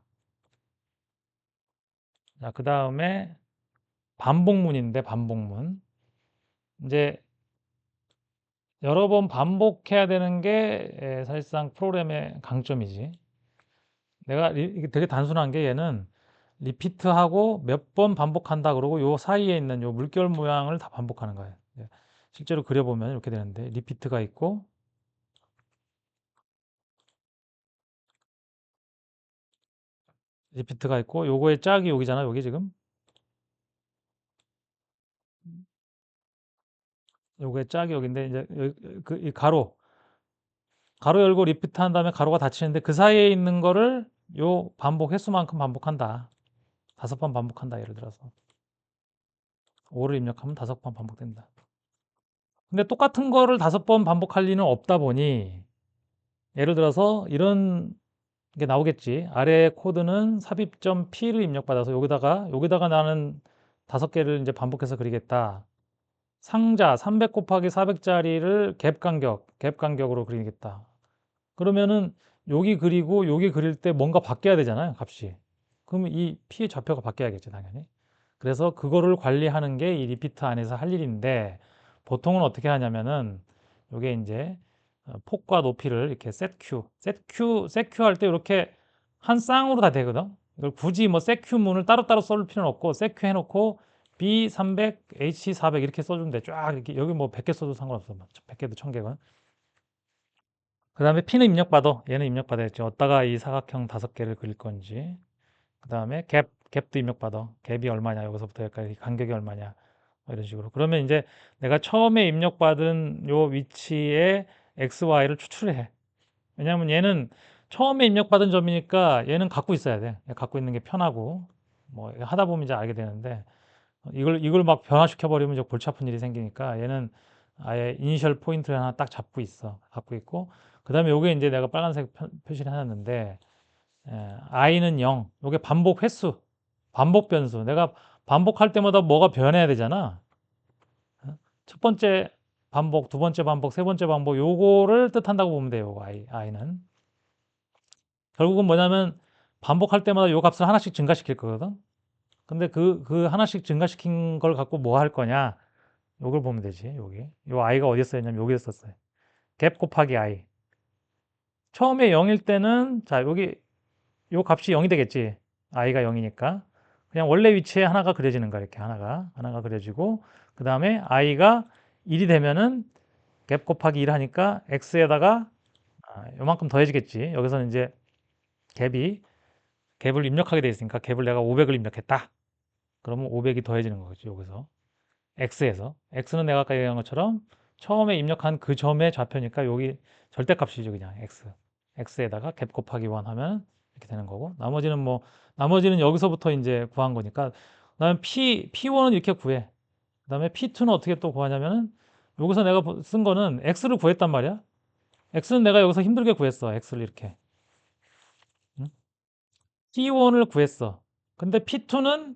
자, 그 다음에 반복문인데 반복문. 이제 여러 번 반복해야 되는 게 사실상 프로그램의 강점이지. 이게 되게 단순한 게 얘는 리피트하고 몇 번 반복한다 그러고 요 사이에 있는 요 물결 모양을 다 반복하는 거예요. 실제로 그려보면 이렇게 되는데 리피트가 있고 요거의 짝이 여기잖아. 여기 지금 요거의 짝이 여기인데 이제 이 가로 열고 리피트 한 다음에 가로가 닫히는데 그 사이에 있는 거를 요 반복 횟수만큼 반복한다. 5번 반복한다. 예를 들어서 5를 입력하면 5번 반복된다. 근데 똑같은 거를 5번 반복할 리는 없다 보니 예를 들어서 이런 게 나오겠지. 아래 코드는 삽입점 P를 입력받아서 여기다가 나는 5개를 이제 반복해서 그리겠다. 상자 300 곱하기 400짜리를 갭 간격으로 그리겠다. 그러면은 여기 그리고 여기 그릴 때 뭔가 바뀌어야 되잖아요, 값이. 그러면 이 P의 좌표가 바뀌어야겠죠, 당연히. 그래서 그거를 관리하는 게 이 리피트 안에서 할 일인데 보통은 어떻게 하냐면은 요게 이제 폭과 높이를 이렇게 set q 할 때 이렇게 한 쌍으로 다 되거든. 이걸 굳이 뭐 set q 문을 따로따로 쏠 필요는 없고 set q 해놓고 B 300, H 400 이렇게 써주면 돼. 쫙 이렇게 여기 뭐 100개 써도 상관없어. 100개도 1000개건. 그 다음에 P는 입력받아. 얘는 입력받아야지. 어디다가 이 사각형 5개를 그릴 건지. 그 다음에 갭도 입력받아. 갭이 얼마냐. 여기서부터 여기까지 간격이 얼마냐. 뭐 이런 식으로. 그러면 이제 내가 처음에 입력받은 요 위치에 X, Y를 추출해. 왜냐하면 얘는 처음에 입력받은 점이니까 얘는 갖고 있어야 돼. 갖고 있는 게 편하고. 뭐 하다 보면 이제 알게 되는데 이걸 막 변화시켜 버리면 좀 골치 아픈 일이 생기니까 얘는 아예 이니셜 포인트를 하나 딱 잡고 있어. 갖고 있고. 그다음에 요게 이제 내가 빨간색 표시를 해놨는데 i는 0. 요게 반복 횟수, 반복 변수. 내가 반복할 때마다 뭐가 변해야 되잖아. 첫 번째 반복, 두 번째 반복, 세 번째 반복 요거를 뜻한다고 보면 돼요. i는. 결국은 뭐냐면 반복할 때마다 요 값을 하나씩 증가시킬 거거든. 근데 그 하나씩 증가시킨 걸 갖고 뭐 할 거냐? 요걸 보면 되지. 여기. 요 i가 어디에 써있냐면 여기에 썼어요. 갭 곱하기 i. 처음에 0일 때는 자, 여기 요 값이 0이 되겠지. i가 0이니까. 그냥 원래 위치에 하나가 그려지는 거야. 이렇게 하나가 그려지고 그다음에 i가 1이 되면은 갭 곱하기 1 하니까 x에다가 요만큼 더해지겠지. 여기서는 이제 갭을 입력하게 돼 있으니까 갭을 내가 500을 입력했다. 그러면 500이 더해지는 거겠지. 여기서 x에서 x는 내가 아까 얘기한 것처럼 처음에 입력한 그 점의 좌표니까 여기 절대값이죠. 그냥 x에다가 갭 곱하기 1 하면 이렇게 되는 거고 나머지는 여기서부터 이제 구한 거니까 그다음에 p1은 이렇게 구해. 그다음에 p2는 어떻게 또 구하냐면은 여기서 내가 쓴 거는 x를 구했단 말이야. x는 내가 여기서 힘들게 구했어. x를 이렇게. 응? p1을 구했어. 근데 p2의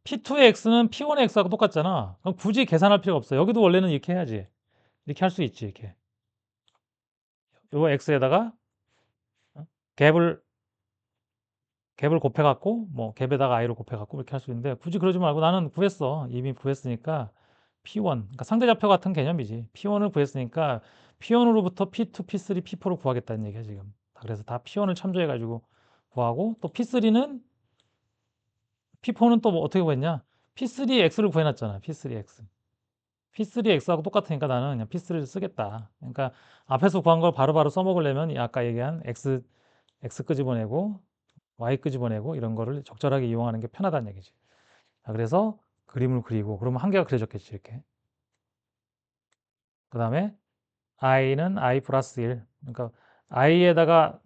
x는 p1의 x하고 똑같잖아. 그럼 굳이 계산할 필요가 없어. 여기도 원래는 이렇게 해야지. 이렇게 할 수 있지. 이렇게. 요 x에다가 어? 갭을 갭을 곱해 갖고 뭐 갭에다가 i를 곱해 갖고 이렇게 할 수 있는데 굳이 그러지 말고 나는 구했어. 이미 구했으니까 p1 그러니까 상대좌표 같은 개념이지. p1을 구했으니까 p1으로부터 p2, p3, p4를 구하겠다는 얘기야 지금. 그래서 다 p1을 참조해 가지고 구하고 또 p3는 p4는 또 뭐 어떻게 구했냐? p3x를 구해놨잖아. p3x. p3x하고 똑같으니까 나는 그냥 p3를 쓰겠다. 그러니까 앞에서 구한 걸 바로바로 써먹으려면 아까 얘기한 x 끄집어내고 y 끄집어내고 이런 거를 적절하게 이용하는 게 편하다는 얘기지. 자, 그래서 그림을 그리고 그러면 한 개가 그려졌겠지 이렇게. 그 다음에 i는 i 플러스 1. 그러니까 i에다가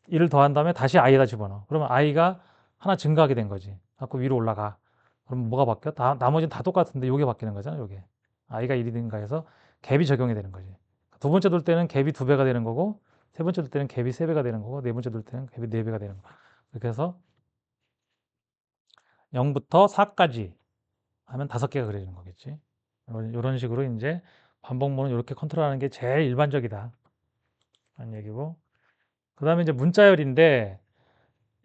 1을 더한 다음에 다시 i에다 집어넣어. 그러면 i가 하나 증가하게 된 거지. 갖고 위로 올라가. 그럼 뭐가 바뀌어? 나머지는 다 똑같은데 요게 바뀌는 거잖아, 요게. i가 1이 된가 해서 갭이 적용이 되는 거지. 두 번째 돌 때는 갭이 2배가 되는 거고, 세 번째 돌 때는 갭이 3배가 되는 거고, 네 번째 돌 때는 갭이 4배가 되는 거. 그렇게 해서 0부터 4까지 하면 5개가 그려지는 거겠지. 이런 식으로 이제 반복문은 이렇게 컨트롤하는 게 제일 일반적이다. 라는 얘기고. 그 다음에 이제 문자열인데,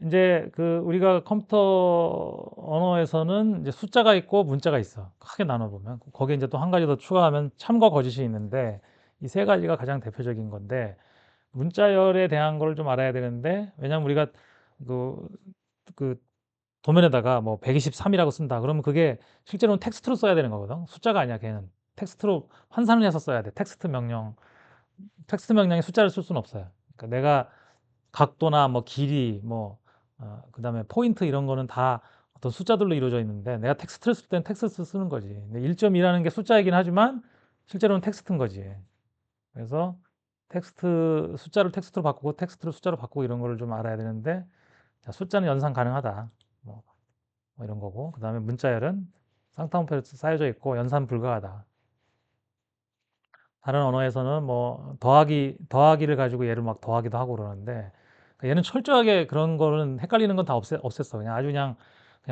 이제 그 우리가 컴퓨터 언어에서는 이제 숫자가 있고 문자가 있어. 크게 나눠보면. 거기에 이제 또 한 가지 더 추가하면 참과 거짓이 있는데, 이 세 가지가 가장 대표적인 건데, 문자열에 대한 걸 좀 알아야 되는데, 왜냐면 우리가 그, 그 도면에다가 뭐 123이라고 쓴다. 그러면 그게 실제로는 텍스트로 써야 되는 거거든. 숫자가 아니야, 걔는. 텍스트로 환산을 해서 써야 돼. 텍스트 명령에 숫자를 쓸 수는 없어요. 그러니까 내가 각도나 뭐 길이, 뭐, 그다음에 포인트 이런 거는 다 어떤 숫자들로 이루어져 있는데 내가 텍스트를 쓸 때는 텍스트 쓰는 거지. 1.2라는 게 숫자이긴 하지만 실제로는 텍스트인 거지. 그래서 숫자를 텍스트로 바꾸고 텍스트를 숫자로 바꾸고 이런 거를 좀 알아야 되는데 자, 숫자는 연산 가능하다. 뭐 뭐 이런 거고, 그 다음에 문자열은 쌍따옴표로 쌓여져 있고 연산 불가하다. 다른 언어에서는 뭐 더하기를 가지고 얘를 막 더하기도 하고 그러는데, 얘는 철저하게 그런 거는 헷갈리는 건 다 없앴어. 그냥 아주 그냥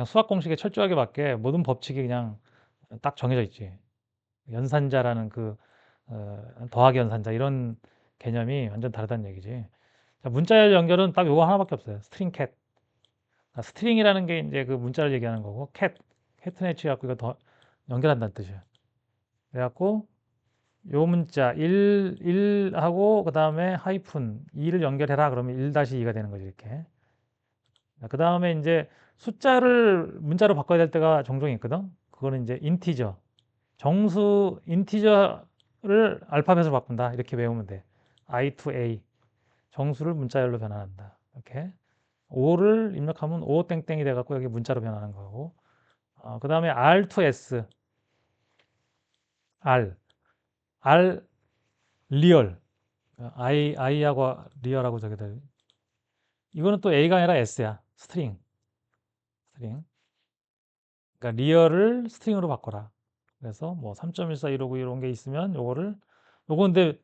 수학 공식에 철저하게 맞게 모든 법칙이 그냥 딱 정해져 있지. 연산자라는 더하기 연산자 이런 개념이 완전 다르다는 얘기지. 자, 문자열 연결은 딱 요거 하나밖에 없어요. 스트링 캣. 스트링이라는 게 이제 그 문자를 얘기하는 거고, 캐트네치 갖고 이거 더 연결한다는 뜻이야. 그래갖고 요 문자 1하고 그 다음에 하이픈 2를 연결해라 그러면 1-2가 되는 거지 이렇게. 그 다음에 이제 숫자를 문자로 바꿔야 될 때가 종종 있거든. 그거는 이제 인티저, 정수 인티저를 알파벳으로 바꾼다 이렇게 외우면 돼. I to A, 정수를 문자열로 변환한다 이렇게. 5를 입력하면 5 땡땡이 돼갖고 여기 문자로 변하는 거고. 그 다음에 R to S, R 리얼, I하고 리얼하고 저기 돼. 이거는 또 A가 아니라 S야. 스트링. 그러니까 리얼을 스트링으로 바꿔라. 그래서 뭐 3.1415 이런 게 있으면 요거 근데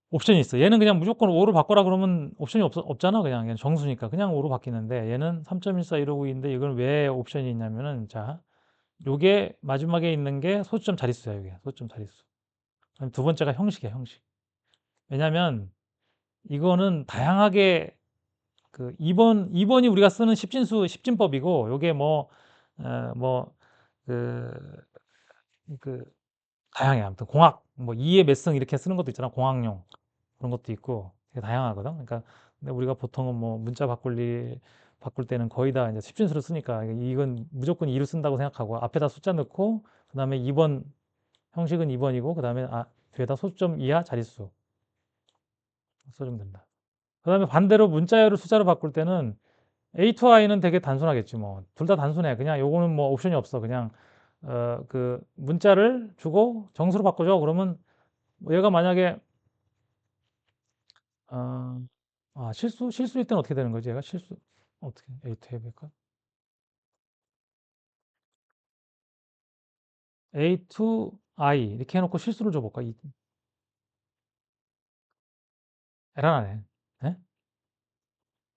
옵션이 있어. 얘는 그냥 무조건 5로 바꿔라 그러면 옵션이 없잖아. 그냥 얘는 정수니까 그냥 5로 바뀌는데, 얘는 3.1415인데 이건 왜 옵션이 있냐면은, 자, 요게 마지막에 있는 게 소수점 자릿수야. 요게 소수점 자릿수. 그럼 두 번째가 형식이야, 형식. 왜냐면 이거는 다양하게 2번이 우리가 쓰는 십진법이고, 요게 뭐, 그, 그, 다양해. 아무튼 공학, 뭐 2의 몇 승 이렇게 쓰는 것도 있잖아. 공학용. 그런 것도 있고 되게 다양하거든. 그러니까 근데 우리가 보통은 뭐 문자 바꿀 때는 거의 다 이제 십진수를 쓰니까 이건 무조건 2를 쓴다고 생각하고 앞에다 숫자 넣고, 그다음에 2번 형식은 2번이고, 그다음에 뒤에다 소수점 이하 자릿수 써주면 된다. 그다음에 반대로 문자열을 숫자로 바꿀 때는 A to I는 되게 단순하겠지 뭐. 둘 다 단순해. 그냥 요거는 뭐 옵션이 없어. 그냥 문자를 주고 정수로 바꿔줘. 그러면 뭐 얘가 만약에 어, 실수일 때는 어떻게 되는 거지? 얘가 어떻게 A to B일까? A to I 이렇게 해놓고 실수를 줘볼까? 에러나네. 네?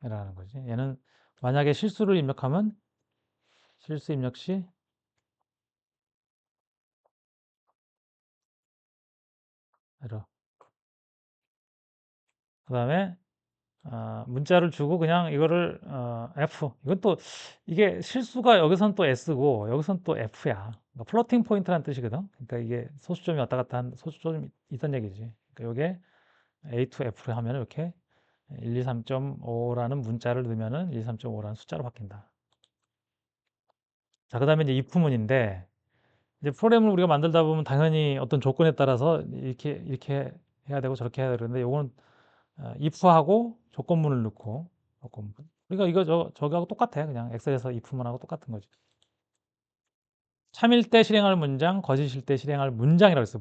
에러라는 거지. 얘는 만약에 실수를 입력하면 실수 입력 시 에러. 그 다음에 문자를 주고 그냥 이거를 F. 이건 또 이게 실수가 여기선 또 S고 여기선 또 F야. 그러니까 플로팅 포인트라는 뜻이거든. 그러니까 이게 소수점이 왔다 갔다 한 소수점이 있단 얘기지. 그러니까 이게 A to F를 하면 이렇게 123.5라는 문자를 넣으면은 123.5라는 숫자로 바뀐다. 자, 그다음에 이제 if문인데, 이제 프로그램을 우리가 만들다 보면 당연히 어떤 조건에 따라서 이렇게 해야 되고 저렇게 해야 되는데, 요거는 if하고 조건문을 넣고 조건문. 그러니까 이거 저거하고 똑같아. 그냥 엑셀에서 if문하고 똑같은 거지. 참일 때 실행할 문장, 거짓일 때 실행할 문장이라고 했어.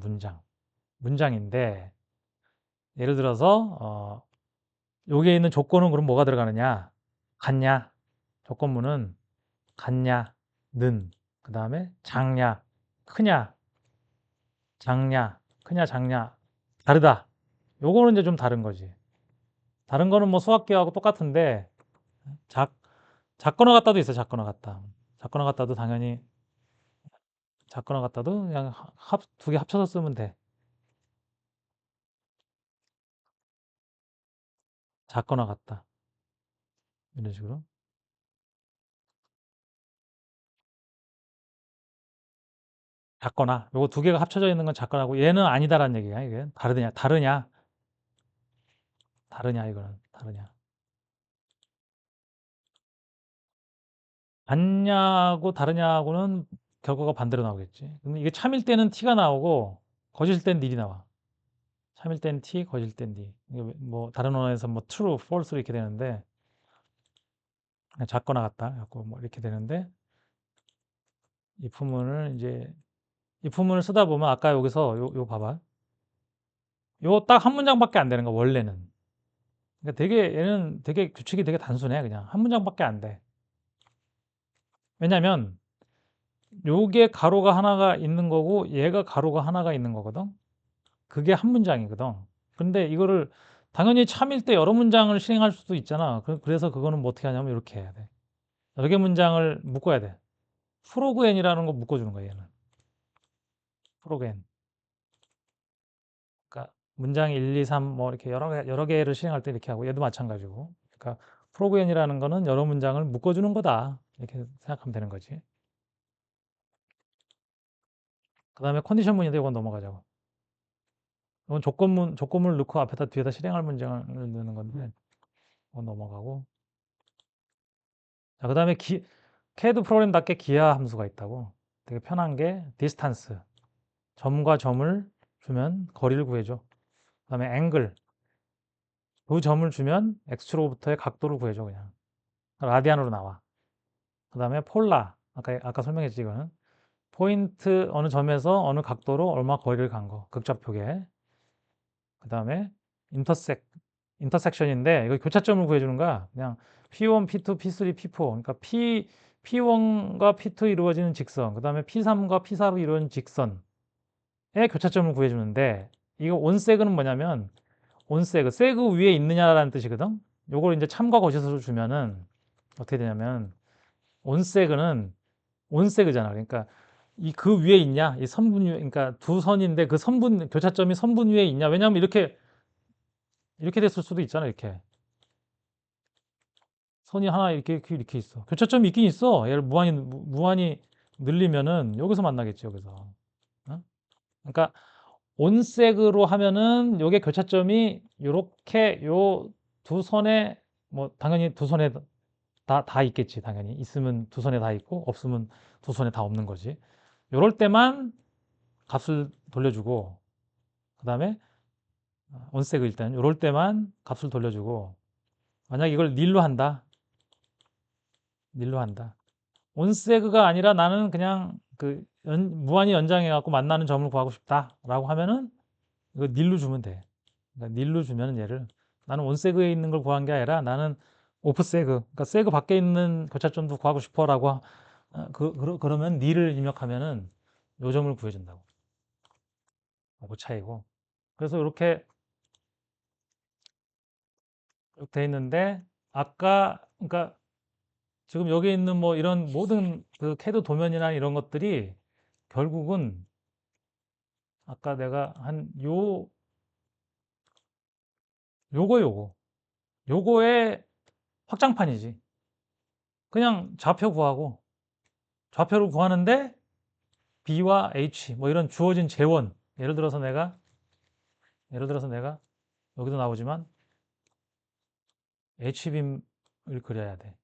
문장인데, 예를 들어서 여기에 있는 조건은 그럼 뭐가 들어가느냐? 같냐? 조건문은 같냐, 는, 그 다음에 작냐, 크냐, 작냐, 크냐, 작냐, 다르다. 요거는 이제 좀 다른 거지. 다른 거는 뭐 수학계하고 똑같은데, 작, 작거나 같다도 있어, 작거나 같다. 작거나 같다도 당연히, 작거나 같다도 그냥 두 개 합쳐서 쓰면 돼. 작거나 같다. 이런 식으로. 작거나, 요거 두 개가 합쳐져 있는 건 작거나고, 얘는 아니다라는 얘기야, 이게. 다르냐, 이거는. 다르냐. 같냐고 다르냐고는 결과가 반대로 나오겠지. 근데 이게 참일 때는 t가 나오고 거짓일 때는 nil이 나와. 참일 때는 t, 거짓일 때는 nil. 이게 뭐 다른 언어에서 뭐 true, false 이렇게 되는데, 작거나 같다. 갖고 뭐 이렇게 되는데, 이 부문을 쓰다 보면 아까 여기서 요 봐봐. 요 딱 한 문장밖에 안 되는 거 원래는. 그러니까 얘는 되게 규칙이 되게 단순해. 그냥 한 문장밖에 안 돼. 왜냐면 요게 가로가 하나가 있는 거고 얘가 가로가 하나가 있는 거거든. 그게 한 문장이거든. 근데 이거를 당연히 참일 때 여러 문장을 실행할 수도 있잖아. 그래서 그거는 뭐 어떻게 하냐면 이렇게 해야 돼. 여러 개 문장을 묶어야 돼. 프로그엔이라는 거 묶어주는 거야, 얘는. 프로그엔. 그러니까 문장 1, 2, 3 뭐 이렇게 여러 개를 실행할 때 이렇게 하고 얘도 마찬가지고. 그러니까 프로그엔이라는 거는 여러 문장을 묶어주는 거다. 이렇게 생각하면 되는 거지. 그 다음에 컨디션 문인데 이건 넘어가자고. 이건 조건문을 넣고 앞에다 뒤에다 실행할 문장을 넣는 건데 이건 넘어가고. 자, 그 다음에 CAD 프로그램답게 기하 함수가 있다고. 되게 편한 게 distance. 점과 점을 주면 거리를 구해줘. 그 다음에 angle. 두 점을 주면 x로부터의 각도를 구해줘, 그냥. 라디안으로 나와. 그 다음에 폴라. 아까 설명했지, 이거는. 포인트 어느 점에서 어느 각도로 얼마 거리를 간 거. 극좌표계. 그 다음에 인터섹션인데 이거 교차점을 구해주는 거야. 그냥 P1, P2, P3, P4. 그러니까 P1과 P2 이루어지는 직선, 그 다음에 P3과 P4로 이루어지는 직선의 교차점을 구해주는데 이거 온세그는 뭐냐면 세그 위에 있느냐라는 뜻이거든. 요걸 이제 참과 거짓으로 주면은 어떻게 되냐면 온세그는 온세그잖아. 그러니까 이 그 위에 있냐? 이 선분 위에, 그러니까 두 선인데 그 선분 교차점이 선분 위에 있냐? 왜냐하면 이렇게 됐을 수도 있잖아. 이렇게 선이 하나 이렇게 있어. 교차점이 있긴 있어. 얘를 무한히 늘리면은 여기서 만나겠지. 여기서. 어? 그러니까 온색으로 하면은 요게 교차점이 요렇게 요 두 선에 뭐 당연히 두 선에 다 있겠지. 당연히 있으면 두 선에 다 있고 없으면 두 선에 다 없는 거지. 요럴 때만 값을 돌려주고 그다음에 온색을 일단 요럴 때만 값을 돌려주고 만약 이걸 닐로 한다. 닐로 한다. 온세그가 아니라 나는 그냥 무한히 연장해 갖고 만나는 점을 구하고 싶다라고 하면은 이거 닐로 주면 돼. 그러니까 닐로 주면은 얘를 나는 온세그에 있는 걸 구한 게 아니라 나는 오프세그, 그러니까 세그 밖에 있는 교차점도 구하고 싶어라고 그러면 닐을 입력하면은 요 점을 구해준다고. 그 차이고. 그래서 이렇게 돼 있는데 아까 그러니까 지금 여기 있는 뭐 이런 모든 그 캐드 도면이나 이런 것들이 결국은 아까 내가 요거 요거의 확장판이지. 그냥 좌표 구하고 좌표를 구하는데 B와 H 뭐 이런 주어진 재원, 예를 들어서 내가 여기도 나오지만 H빔을 그려야 돼.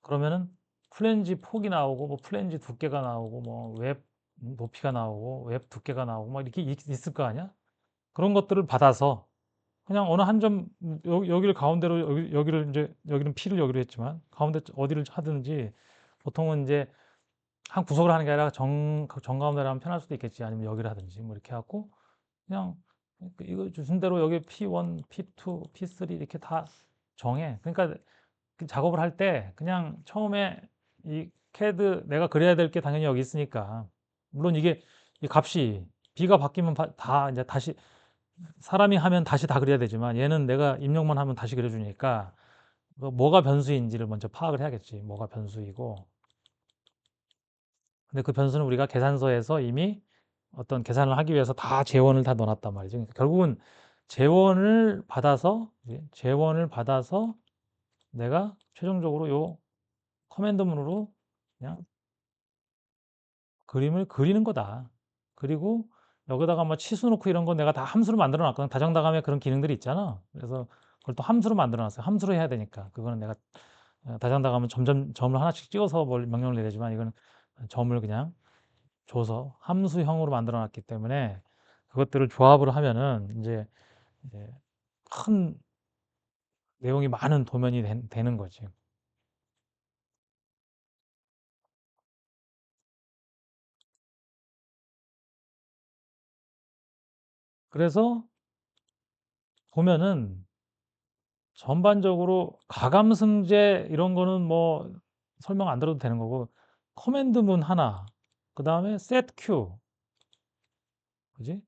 그러면은 플랜지 폭이 나오고 뭐 플랜지 두께가 나오고 뭐 웹 높이가 나오고 웹 두께가 나오고 막 이렇게 있을 거 아니야? 그런 것들을 받아서 그냥 어느 한 점 여기를 가운데로 여기를 이제 여기는 P를 여기로 했지만 가운데 어디를 하든지 보통은 이제 한 구석을 하는 게 아니라 정가운데를 하면 편할 수도 있겠지. 아니면 여기를 하든지 뭐 이렇게 해갖고 그냥 이거 주신 대로 여기 P1, P2, P3 이렇게 다 정해. 그러니까 그 작업을 할 때 그냥 처음에 이 CAD 내가 그려야 될 게 당연히 여기 있으니까 물론 이게 이 값이 B가 바뀌면 다 이제 다시 사람이 하면 다시 다 그려야 되지만 얘는 내가 입력만 하면 다시 그려주니까 뭐가 변수인지를 먼저 파악을 해야겠지. 뭐가 변수이고. 근데 그 변수는 우리가 계산서에서 이미 어떤 계산을 하기 위해서 다 재원을 다 넣어놨단 말이죠. 그러니까 결국은 재원을 받아서 내가 최종적으로 요 커맨드문으로 그냥 그림을 그리는 거다. 그리고 여기다가 뭐 치수 놓고 이런 거 내가 다 함수로 만들어 놨거든. 다정다감에 그런 기능들이 있잖아. 그래서 그걸 또 함수로 만들어 놨어요. 함수로 해야 되니까. 그거는 내가 다정다감은 점을 하나씩 찍어서 뭘 명령을 내리지만 이거는 점을 그냥 줘서 함수형으로 만들어 놨기 때문에 그것들을 조합을 하면은 이제 큰 내용이 많은 도면이 되는 거지. 그래서 보면은 전반적으로 가감승제 이런 거는 뭐 설명 안 들어도 되는 거고 커맨드 문 하나, 그다음에 set q, 그지?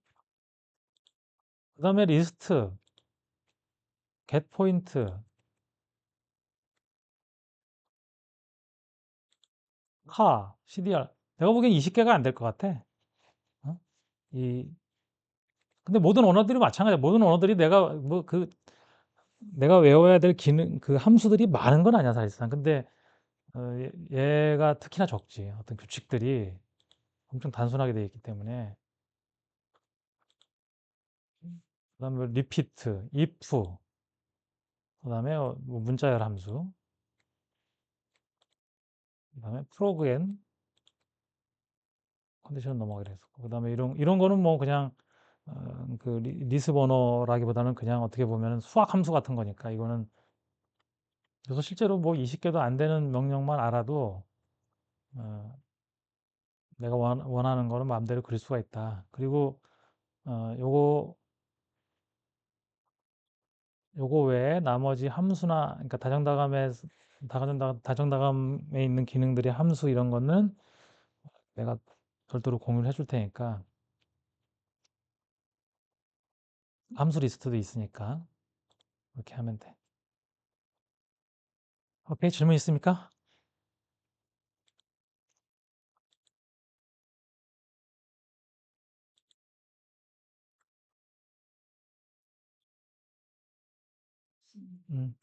그다음에 리스트, get 포인트, car, cdr. 내가 보기엔 20개가 안 될 것 같아. 어? 이 근데 모든 언어들이 마찬가지야. 모든 언어들이 내가 외워야 될 기능 그 함수들이 많은 건 아니야, 사실상. 근데 얘가 특히나 적지. 어떤 규칙들이 엄청 단순하게 되어 있기 때문에. 그다음에 repeat, if, 그다음에 뭐 문자열 함수, 그다음에 프로그램 컨디션 넘어가기로 했었고, 그다음에 이런 거는 뭐 그냥 그 리스 번호라기보다는 그냥 어떻게 보면 수학 함수 같은 거니까 이거는. 그래서 실제로 뭐 20개도 안 되는 명령만 알아도 어, 내가 원하는 거는 마음대로 그릴 수가 있다. 그리고 요거 외에 나머지 함수나, 그러니까 다정다감에 있는 기능들이 함수 이런 거는 내가 별도로 공유를 해줄 테니까, 함수 리스트도 있으니까 그렇게 하면 돼. 오케이, 질문 있습니까?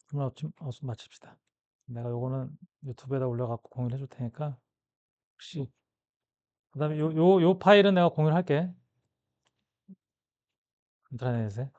그러면 마칩시다. 내가 요거는 유튜브에다 올려갖고 공유를 해줄 테니까 혹시, 그다음에 요 파일은 내가 공유를 할게, 인터넷에.